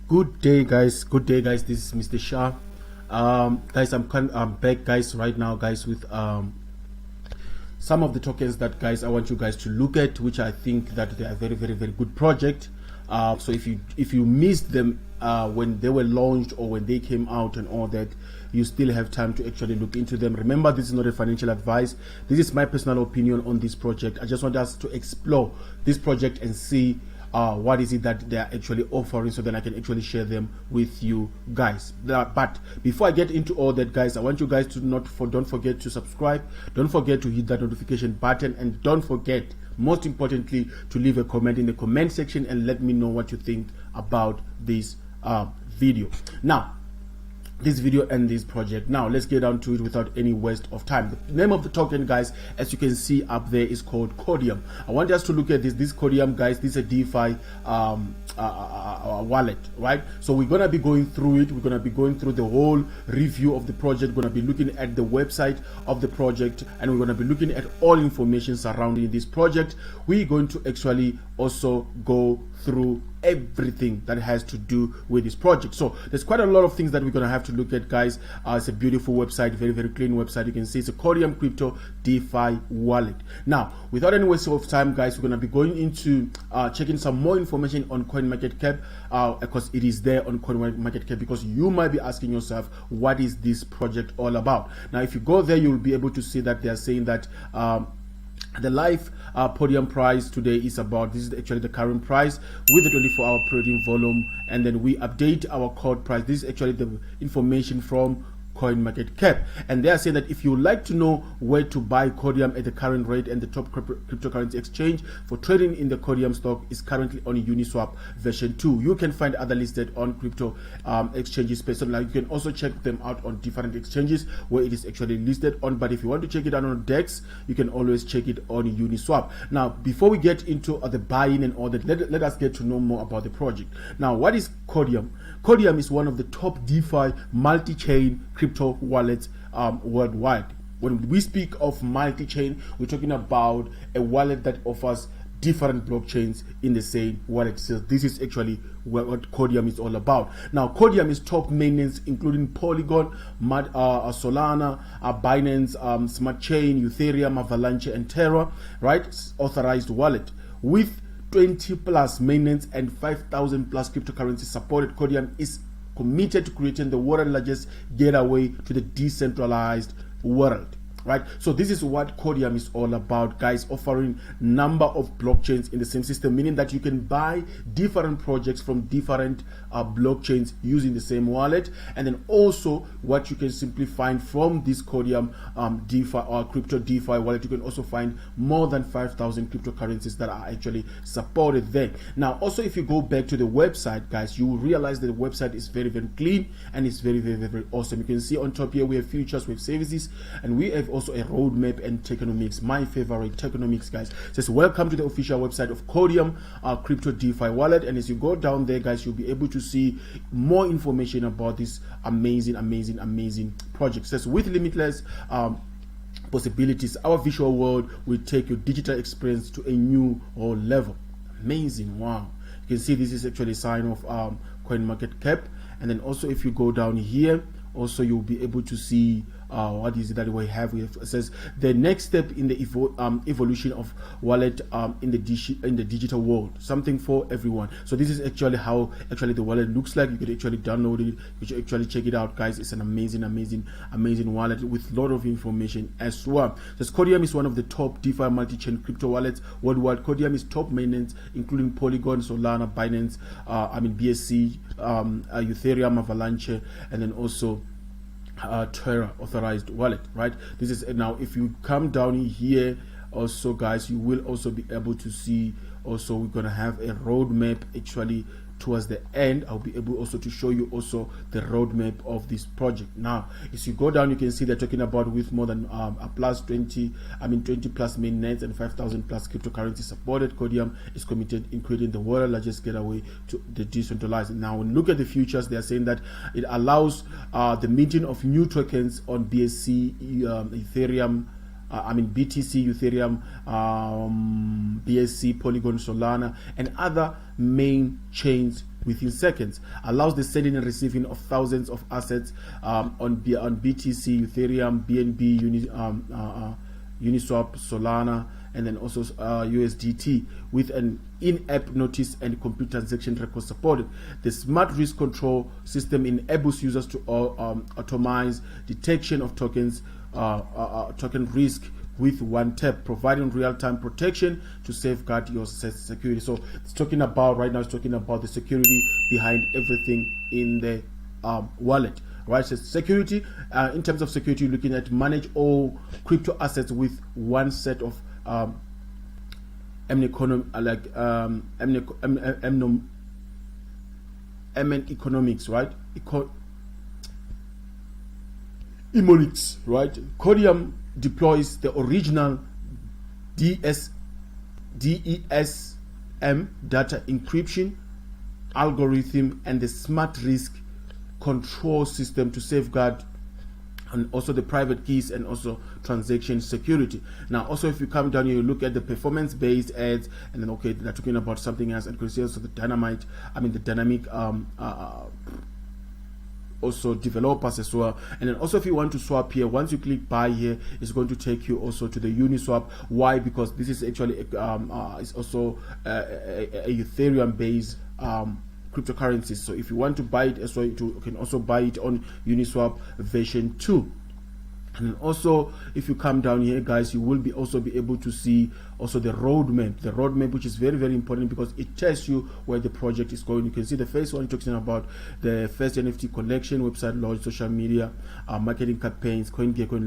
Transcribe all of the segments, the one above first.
Good day, guys. Good day, guys. This is MrShaa. Guys, I'm back, guys, right now, guys, with some of the tokens that, guys, I want you guys to look at, which I think that they are very, very, very good project. So if you missed them when they were launched or when they came out and all that, you still have time to actually look into them. Remember, this is not a financial advice. This is my personal opinion on this project. I just want us to explore this project and see what is it that they are actually offering, so then I can actually share them with you guys. But before I get into all that, guys, I want you guys to don't forget to subscribe, don't forget to hit that notification button, and don't forget, most importantly, to leave a comment in the comment section and let me know what you think about this video. Now, this video and this project. Now let's get down to it without any waste of time. The name of the token, guys, as you can see up there, is called Cordium. I want us to look at this Cordium, guys. This is a DeFi wallet, right? So we're gonna be going through it. We're gonna be going through the whole review of the project. We're gonna be looking at the website of the project, and we're gonna be looking at all information surrounding this project. We're going to actually also go through everything that has to do with this project. So there's quite a lot of things that we're gonna have to look at, guys. It's a beautiful website, very, very clean website. You can see it's a Cordium Crypto DeFi Wallet. Now, without any waste of time, guys, we're gonna be going into checking some more information on CoinMarketCap, because it is there on CoinMarketCap, because you might be asking yourself, what is this project all about? Now, if you go there, you'll be able to see that they are saying that the live podium price today is about, this is actually the current price with the 24-hour trading volume, and then we update our code price. This is actually the information from CoinMarketCap, and they are saying that if you would like to know where to buy Cordium at the current rate and the top cryptocurrency exchange for trading in the Cordium stock is currently on Uniswap version 2. You can find other listed on crypto exchanges. So now you can also check them out on different exchanges where it is actually listed on, but if you want to check it out on DEX, you can always check it on Uniswap. Now, before we get into the buy-in and all that, let us get to know more about the project. Now, what is Cordium? Cordium is one of the top DeFi multi-chain crypto wallets worldwide. When we speak of multi-chain, we're talking about a wallet that offers different blockchains in the same wallet. So this is actually what Cordium is all about. Now, Cordium is top mainnets including Polygon, Solana, Binance, Smart Chain, Ethereum, Avalanche, and Terra, right? Authorized wallet with 20 plus mainnets and 5,000 plus cryptocurrencies supported. Cordium is committed to creating the world's largest gateway to the decentralized world, right? So this is what Cordium is all about, guys, offering number of blockchains in the same system, meaning that you can buy different projects from different blockchains using the same wallet. And then also what you can simply find from this Cordium DeFi or crypto DeFi wallet, you can also find more than 5,000 cryptocurrencies that are actually supported there. Now, also, if you go back to the website, guys, you will realize that the website is very, very clean and it's very, very, very awesome. You can see on top here we have features, we have services, and we have also a roadmap and tokenomics. My favorite, tokenomics, guys. It says welcome to the official website of Cordium crypto DeFi wallet, and as you go down there, guys, you'll be able to see more information about this amazing project. It says with limitless possibilities, our visual world will take your digital experience to a new level. Amazing. Wow. You can see this is actually a sign of CoinMarketCap. And then also if you go down here, also you'll be able to see what is it that we have. It says the next step in the evolution of wallet in the digital world, something for everyone. So this is actually how the wallet looks like. You could actually download it, you should actually check it out, guys. It's an amazing wallet with a lot of information as well. So Cordium is one of the top DeFi multi-chain crypto wallets worldwide. Cordium is top mainnets including Polygon, Solana, Binance, BSC, Ethereum, Avalanche, and then also Terra authorized wallet, right? This is now, if you come down here also, guys, you will also be able to see also we're gonna have a roadmap actually towards the end. I'll be able also to show you also the roadmap of this project. Now as you go down, you can see they're talking about with more than a plus 20 plus mainnets and 5,000 plus cryptocurrency supported. Cordium is committed in creating the world's largest gateway to the decentralized. Now when you look at the futures, they are saying that it allows the minting of new tokens on BSC, Ethereum, BTC, Ethereum, BSC, Polygon, Solana, and other main chains within seconds. Allows the sending and receiving of thousands of assets on BTC, Ethereum, BNB, Uniswap, Solana, and then also USDT with an in-app notice and complete transaction record supported. The smart risk control system enables users to automate detection of tokens, token risk with one tap, providing real-time protection to safeguard your security. So it's talking about right now, it's talking about the security behind everything in the wallet. Right, so security, in terms of security, you're looking at manage all crypto assets with one set of economics, right? Emonics, right? Cordium deploys the original DESM data encryption algorithm and the smart risk control system to safeguard and also the private keys and also transaction security. Now also if you come down here, you look at the performance based ads, and then okay, they're talking about something else, and you can see also the dynamic also developers as well. And then also if you want to swap here, once you click buy here, it's going to take you also to the Uniswap. Why? Because this is actually it's also a Ethereum based cryptocurrencies. So if you want to buy it as well, you can also buy it on Uniswap version 2. And then also if you come down here, guys, you will also be able to see also the roadmap, which is very, very important because it tells you where the project is going. You can see the first one talking about the first NFT collection, website launch, social media, marketing campaigns, CoinGecko,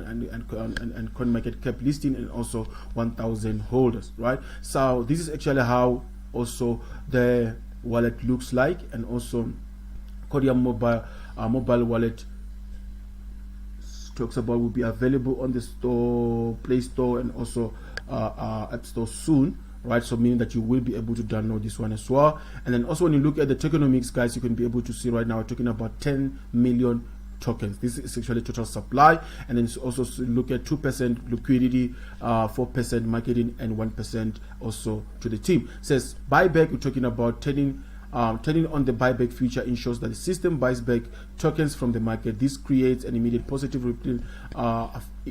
and CoinMarketCap listing, and also 1,000 holders, right? So this is actually how also the wallet looks like. And also Cordium mobile wallet talks about will be available on the store, Play Store, and also App Store soon, right? So meaning that you will be able to download this one as well. And then also when you look at the tokenomics, guys, you can be able to see right now we're talking about 10 million tokens. This is actually total supply. And then also look at 2% liquidity, 4% marketing, and 1% also to the team. It says buyback, we're talking about turning on the buyback feature ensures that the system buys back tokens from the market. This creates an immediate positive ripple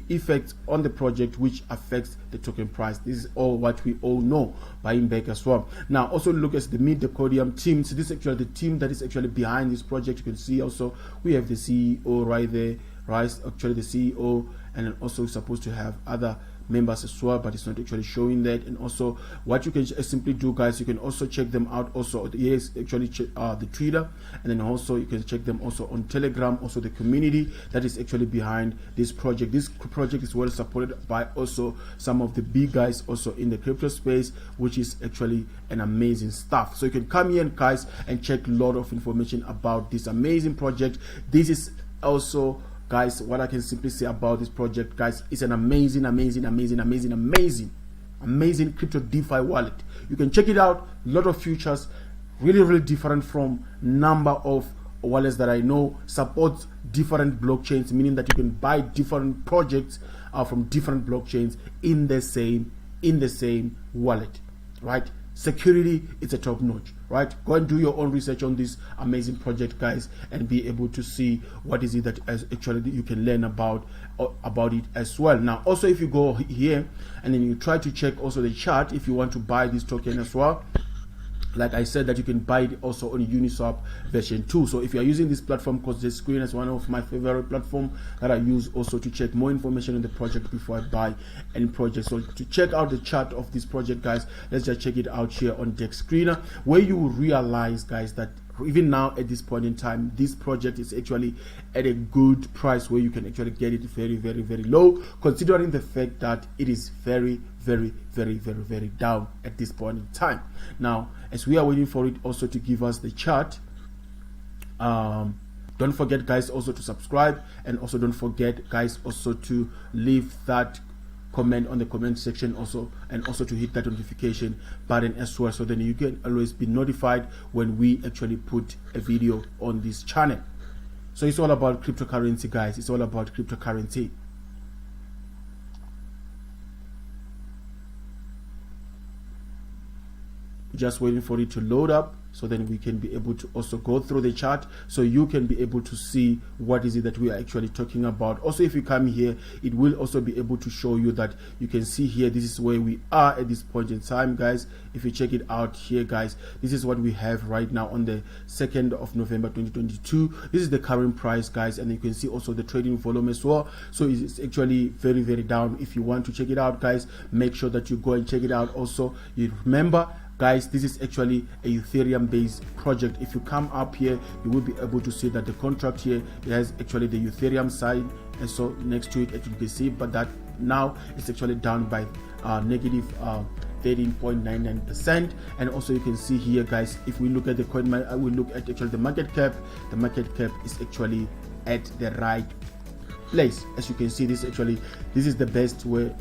effect on the project, which affects the token price. This is all what we all know, buying back as well. Now also look at the Cordium team. So this is actually the team that is actually behind this project. You can see also we have the CEO right there, right? Actually the CEO, and then also supposed to have other members as well, but it's not actually showing that. And also what you can simply do, guys, you can also check them out also. Here is actually the Twitter, and then also you can check them also on Telegram, also the community that is actually behind this project. This project is well supported by also some of the big guys also in the crypto space, which is actually an amazing stuff. So you can come here, guys, and check a lot of information about this amazing project. This is also, guys, what I can simply say about this project, guys, is an amazing crypto DeFi wallet. You can check it out. A lot of features, really different from number of wallets that I know. Supports different blockchains, meaning that you can buy different projects from different blockchains in the same wallet, right? Security is a top notch, right? Go and do your own research on this amazing project, guys, and be able to see what is it that actually you can learn about it as well. Now also if you go here and then you try to check also the chart, if you want to buy this token as well, like I said, that you can buy it also on Uniswap version 2. So if you are using this platform, because the screen is one of my favorite platform that I use also to check more information on the project before I buy any project. So to check out the chart of this project, guys, let's just check it out here on Deck Screener, where you will realize, guys, that even now at this point in time, this project is actually at a good price where you can actually get it very, very, very low, considering the fact that it is very, very, very, very, very down at this point in time. Now, as we are waiting for it also to give us the chart, don't forget, guys, also to subscribe, and also don't forget, guys, also to leave that comment on the comment section also, and also to hit that notification button as well, so then you can always be notified when we actually put a video on this channel. So it's all about cryptocurrency, guys. It's all about cryptocurrency. Just waiting for it to load up, so then we can be able to also go through the chart, so you can be able to see what is it that we are actually talking about. Also, if you come here, it will also be able to show you that you can see here, this is where we are at this point in time, guys. If you check it out here, guys, this is what we have right now on the 2nd of November 2022. This is the current price, guys, and you can see also the trading volume as well. So it's actually very, very down. If you want to check it out, guys, make sure that you go and check it out. Also, you remember, guys, this is actually a Ethereum based project. If you come up here, you will be able to see that the contract here, it has actually the Ethereum side, and so next to it, as you can see, but that now it's actually down by negative 13.99%. And also you can see here, guys, if we look at the coin, I will look at actually the market cap. The market cap is actually at the right place. As you can see, this is the best way.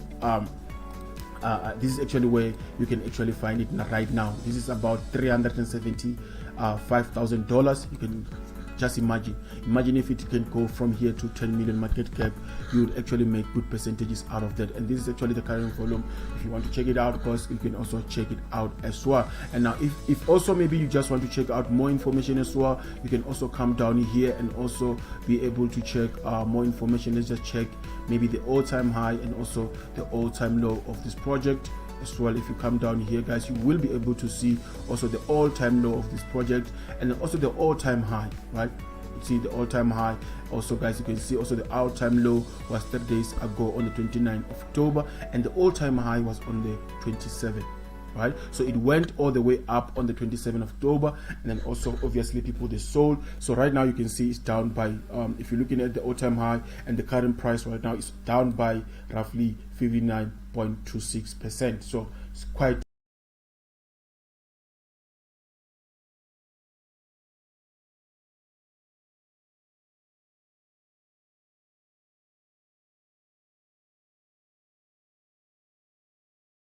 This is actually where you can actually find it right now. This is about $375,000. You can just imagine if it can go from here to 10 million market cap, you would actually make good percentages out of that. And this is actually the current volume. If you want to check it out, of course, you can also check it out as well. And now if also maybe you just want to check out more information as well, you can also come down here and also be able to check more information. Let's just check maybe the all-time high and also the all-time low of this project as well. If you come down here, guys, you will be able to see also the all-time low of this project, and also the all-time high, right? You see the all-time high also, guys. You can see also the all-time low was 3 days ago on the 29th of October, and the all-time high was on the 27th, right? So it went all the way up on the 27th of October, and then also obviously people, they sold. So right now you can see it's down by if you're looking at the all-time high and the current price right now, is down by roughly 59.26%. so it's quite